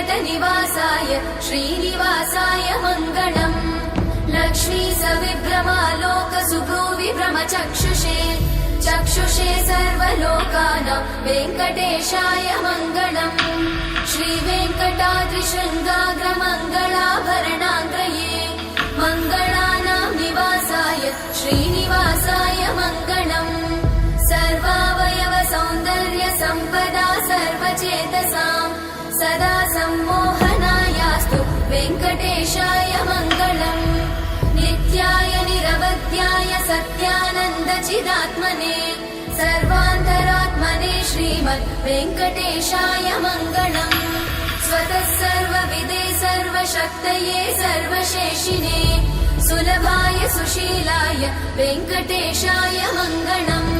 वेङ्कटनिवासाय श्रीनिवासाय मङ्गलम्। लक्ष्मी सविभ्रमालोक सुभ्रूविभ्रमचक्षुषे चक्षुषे सर्वलोकानां वेङ्कटेशाय मङ्गलम्। श्रीवेङ्कटाद्रिशृङ्गाग्रमङ्गलाभरणाङ्गये मङ्गलानां निवासाय श्रीनिवासाय मङ्गलम्। सर्वावयव सौन्दर्य सम्पदा सर्वचेतसां सदा सम्मोहनायास्तु वेङ्कटेशाय मङ्गलम्। नित्याय निरवध्याय सत्यानन्दचिदात्मने सर्वान्तरात्मने श्रीमद् वेङ्कटेशाय मङ्गलम्। स्वतः सर्वविदे सर्वशक्तये सर्वशेषिने सुलभाय सुशीलाय वेङ्कटेशाय मङ्गलम्।